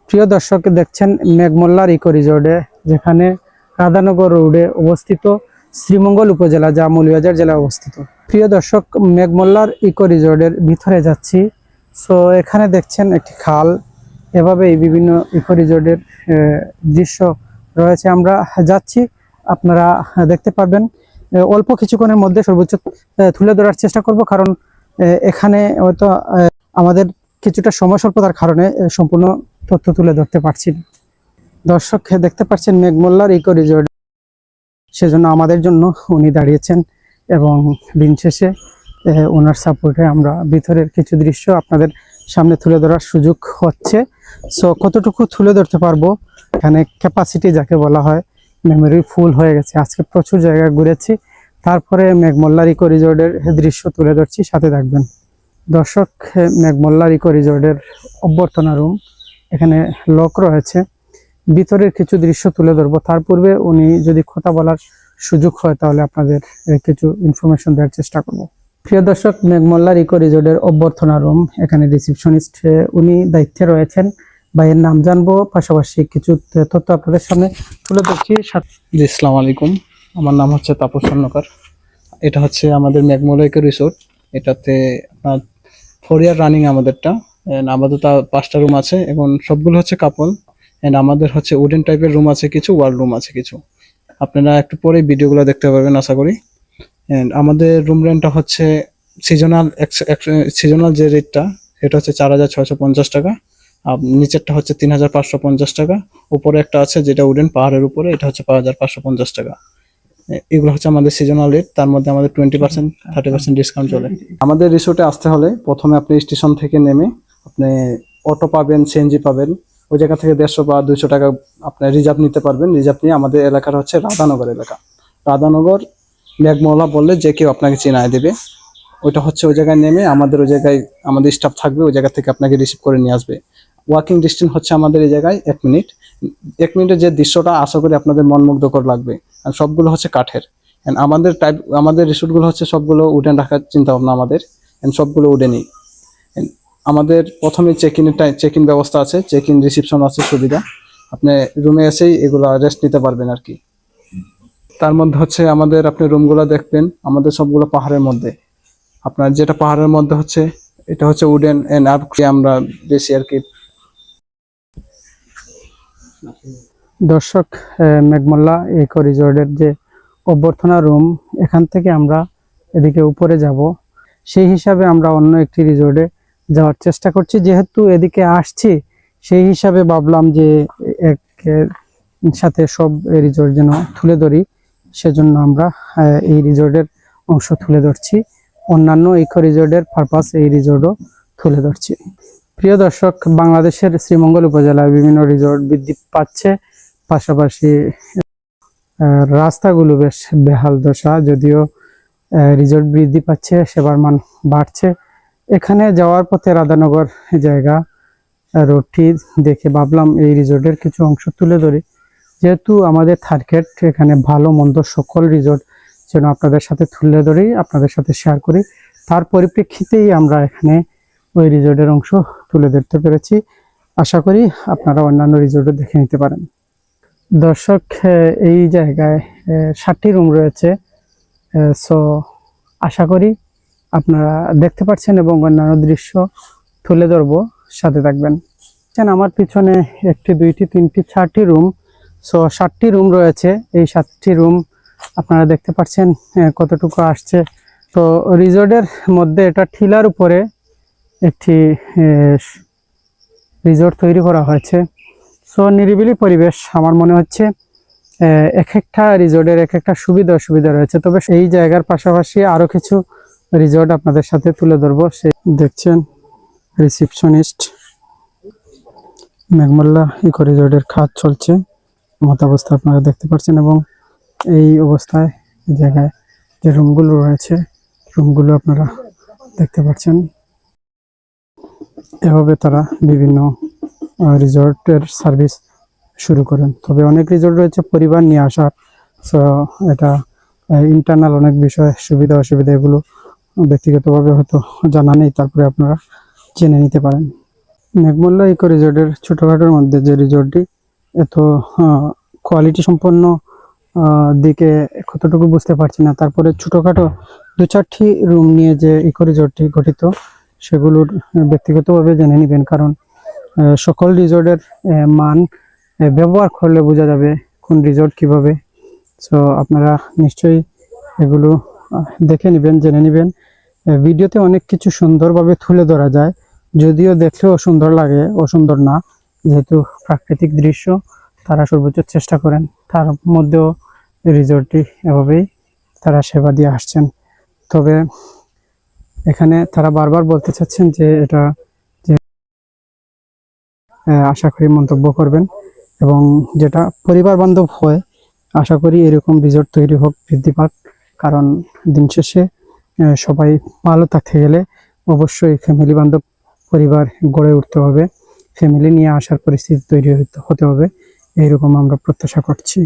প্রিয় দর্শক, দেখছেন মেঘমল্লার ইকো রিসোর্টে, যেখানে রাধানগর রোডে অবস্থিত, শ্রীমঙ্গল উপজেলা, যা মৌলভীবাজার জেলায় অবস্থিত। প্রিয় দর্শক, মেঘমল্লার ইকো রিসোর্টের ভিতরে যাচ্ছি। সো এখানে দেখছেন একটি খাল, এভাবেই বিভিন্ন ইকো রিসোর্টের দৃশ্য রয়েছে। আমরা যাচ্ছি, আপনারা দেখতে পারবেন। অল্প কিছুক্ষণের মধ্যে সর্বোচ্চ তুলে ধরার চেষ্টা করব, কারণ এখানে হয়তো আমাদের কিছুটা সময় স্বল্পতার কারণে সম্পূর্ণ তথ্য তুলে ধরতে পারছি না। দর্শক, দেখতে পাচ্ছেন মেঘমল্লার ইকো রিসোর্ট, সেজন্য আমাদের জন্য উনি দাঁড়িয়েছেন এবং দিন শেষে ওনার সাপোর্টে আমরা ভিতরের কিছু দৃশ্য আপনাদের সামনে তুলে ধরার সুযোগ হচ্ছে। সো কতটুকু তুলে ধরতে পারবো, এখানে ক্যাপাসিটি যাকে বলা হয়, মেমোরি ফুল হয়ে গেছে। আজকে প্রচুর জায়গা ঘুরেছি, তারপরে মেঘমল্লার ইকো রিসোর্টের দৃশ্য তুলে ধরছি, সাথে থাকবেন। দর্শক, মেঘমল্লার ইকো রিসোর্টের অভ্যর্থনা রুম, এখানে লক রয়েছে। ভিতরের কিছু দৃশ্য তুলে ধরবো, তার পূর্বে উনি যদি কথা বলার সুযোগ হয় তাহলে আপনাদের কিছু ইনফরমেশন দেওয়ার চেষ্টা করব। প্রিয় দর্শক, মেঘমল্লার ইকো রিসোর্টের অভ্যর্থনা রুম, এখানে রিসেপশনিস্ট উনি দায়িত্বে রয়েছেন। ভাইয়ের নাম জানবো, পাশাপাশি কিছু তথ্য আপনাদের সামনে তুলে ধরছি। জি, আসসালামু আলাইকুম। আমার নাম হচ্ছে তাপস স্বর্ণকার। এটা হচ্ছে আমাদের মেঘমল্লা ইকো রিসোর্ট। এটাতে আপনার 4 ইয়ার রানিং আমাদেরটা। আপাতত 5টা রুম আছে এবং সবগুলো হচ্ছে কাপল। এন্ড আমাদের হচ্ছে উডেন টাইপের রুম আছে কিছু, ওয়াল রুম আছে কিছু। আপনারা একটু পরে ভিডিওগুলো দেখতে পারবেন আশা করি। এন্ড আমাদের রুম রেন্টটা হচ্ছে সিজনাল যে রেটটা, এটা হচ্ছে 4,650 টাকা। আর নিচেরটা হচ্ছে 3,550 টাকা। উপরে একটা আছে যেটা উডেন পাহাড়ের উপরে, এটা হচ্ছে 5,550 টাকা। এগুলো হচ্ছে আমাদের সিজনাল রেট। তার মধ্যে আমাদের 20% 30% ডিসকাউন্ট চলে। আমাদের রিসোর্টে আসতে হলে প্রথমে আপনি স্টেশন থেকে নেমে আপনি অটো পাবেন, সিএনজি পাবেন। ওই জায়গা থেকে 150 বা 200 টাকা আপনি রিজার্ভ নিতে পারবেন। রিজার্ভ নিয়ে আমাদের এলাকার হচ্ছে রাধানগর এলাকা। রাধানগর মেঘমল্লা বললে যে কেউ আপনাকে চিনায় দেবে। ওইটা হচ্ছে ওই জায়গায় নেমে আমাদের ওই জায়গায় আমাদের স্টাফ থাকবে, ওই জায়গা থেকে আপনাকে রিসিভ করে নিয়ে আসবে। ওয়াকিং ডিস্টেন্স হচ্ছে আমাদের এই জায়গায় 1 মিনিট। 1 মিনিটের যে দৃশ্যটা আশা করি আপনাদের মনমুগ্ধকর লাগবে। আর সবগুলো হচ্ছে কাঠের। আমাদের রিসোর্টগুলো হচ্ছে সবগুলো উডেন রাখার চিন্তা ভাবনা আমাদের। সবগুলো উডেনই। আমাদের প্রথমে চেক ইন ব্যবস্থা আছে, চেক ইন রিসিপশন আছে, সুবিধা। আপনি রুমে এসেই এগুলো রেস্ট নিতে পারবেন আর কি। তার মধ্যে হচ্ছে আমাদের আপনি রুমগুলো দেখবেন, আমাদের সবগুলো পাহাড়ের মধ্যে। আপনার যেটা পাহাড়ের মধ্যে হচ্ছে, এটা হচ্ছে উডেন এন্ড আমরা বেশি আর কি। দর্শক, মেঘমল্লা ইকো রিসোর্টের যে অভ্যর্থনা রুম, এখান থেকে আমরা এদিকে উপরে যাব। সেই হিসাবে আমরা অন্য একটি রিসোর্টে যাওয়ার চেষ্টা করছি। যেহেতু এদিকে আসছি, সেই হিসাবে ভাবলাম যে এক সাথে সব রিসোর্ট যেন তুলে ধরি, সেজন্য আমরা এই রিসোর্টের অংশ তুলে ধরছি। অন্যান্য ইকো রিসোর্টের পারপাস এই রিসোর্টও তুলে ধরছি। প্রিয় দর্শক, বাংলাদেশের শ্রীমঙ্গল উপজেলায় বিভিন্ন রিসোর্ট বৃদ্ধি পাচ্ছে, পাশাপাশি রাস্তাগুলো বেশ বেহাল দশা। যদিও রিসোর্ট বৃদ্ধি পাচ্ছে, সেবার মান বাড়ছে। এখানে যাওয়ার পথে রাধানগর জায়গা রোডটি দেখে ভাবলাম এই রিসোর্টের কিছু অংশ তুলে ধরি। যেহেতু আমাদের টার্গেট এখানে ভালো মন্দ সকল রিসোর্ট যেন আপনাদের সাথে তুলে ধরি, আপনাদের সাথে শেয়ার করি, তার পরিপ্রেক্ষিতেই আমরা এখানে ওই রিসোর্টের অংশ তুলে ধরতে পেরেছি। আশা করি আপনারা অন্যান্য রিসোর্টও দেখে নিতে পারেন। দর্শক, এই জায়গায় 7টি রুম রয়েছে। সো আশা করি আপনারা দেখতে পাচ্ছেন এবং অন্যান্য দৃশ্য তুলে ধরবো, সাথে থাকবেন। আমার পিছনে 1টি 2টি 3টি 4টি রুম। সো 7টি রুম রয়েছে। এই 7টি রুম আপনারা দেখতে পাচ্ছেন কতটুকু আসছে। তো রিসোর্টের মধ্যে এটা টিলার উপরে একটি রিসোর্ট তৈরি করা হয়েছে। সো নিরিবিলি পরিবেশ। আমার মনে হচ্ছে এক একটা রিসোর্টের এক একটা সুবিধা অসুবিধা রয়েছে। তবে এই জায়গার পাশাপাশি আরো কিছু রিসোর্ট আপনাদের সাথে তুলে ধরবো। সে দেখছেন রিসেপশনিস্ট, মেঘমল্লা ইকো রিসোর্টের কাজ চলছে মত অবস্থা আপনারা দেখতে পাচ্ছেন। এবং এই অবস্থায় এই জায়গায় যে রুমগুলো রয়েছে, রুমগুলো আপনারা দেখতে পাচ্ছেন। এভাবে তারা বিভিন্ন রিসোর্টের সার্ভিস শুরু করেন। তবে অনেক রিসোর্ট রয়েছে পরিবার নিয়ে আসার। সো এটা ইন্টারনাল অনেক বিষয়, সুবিধা অসুবিধা এগুলো ব্যক্তিগতভাবে হয়তো জানা নেই, তারপরে আপনারা জেনে নিতে পারেন। মেঘমল্লা ইকো রিসোর্টের ছোটখাটোর মধ্যে যে রিসোর্টটি এত কোয়ালিটি সম্পন্ন দিকে কতটুকু বুঝতে পারছি না। তারপরে ছোটখাটো 2-4টি রুম নিয়ে যে ইকো রিসোর্টটি গঠিত সেগুলোর ব্যক্তিগতভাবে জেনে নেবেন, কারণ সকল রিসোর্টের মান ব্যবহার করলে বোঝা যাবে কোন রিসোর্ট কিভাবে। সো আপনারা নিশ্চয়ই এগুলো দেখে নেবেন, জেনে নেবেন। ভিডিওতে অনেক কিছু সুন্দরভাবে তুলে ধরা যায়, যদিও দেখলেও সুন্দর লাগে, অসুন্দর না, যেহেতু প্রাকৃতিক দৃশ্য তারা সর্বোচ্চ চেষ্টা করেন। তার মধ্যেও রিসোর্টটি এভাবেই তারা সেবা দিয়ে আসছেন। তবে এখানে তারা বারবার বলতে চাচ্ছেন যে এটা যে আশা করি মন্তব্য করবেন, এবং যেটা পরিবার বান্ধব হয় আশা করি এরকম রিসোর্ট তৈরি হোক, বৃদ্ধি পাক। কারণ দিন শেষে সবাই ভালো থাকতে গেলে অবশ্যই ফ্যামিলি বান্ধব পরিবার গড়ে উঠতে হবে, ফ্যামিলি নিয়ে আসার পরিস্থিতি তৈরি হতে হবে, এইরকম আমরা প্রত্যাশা করছি।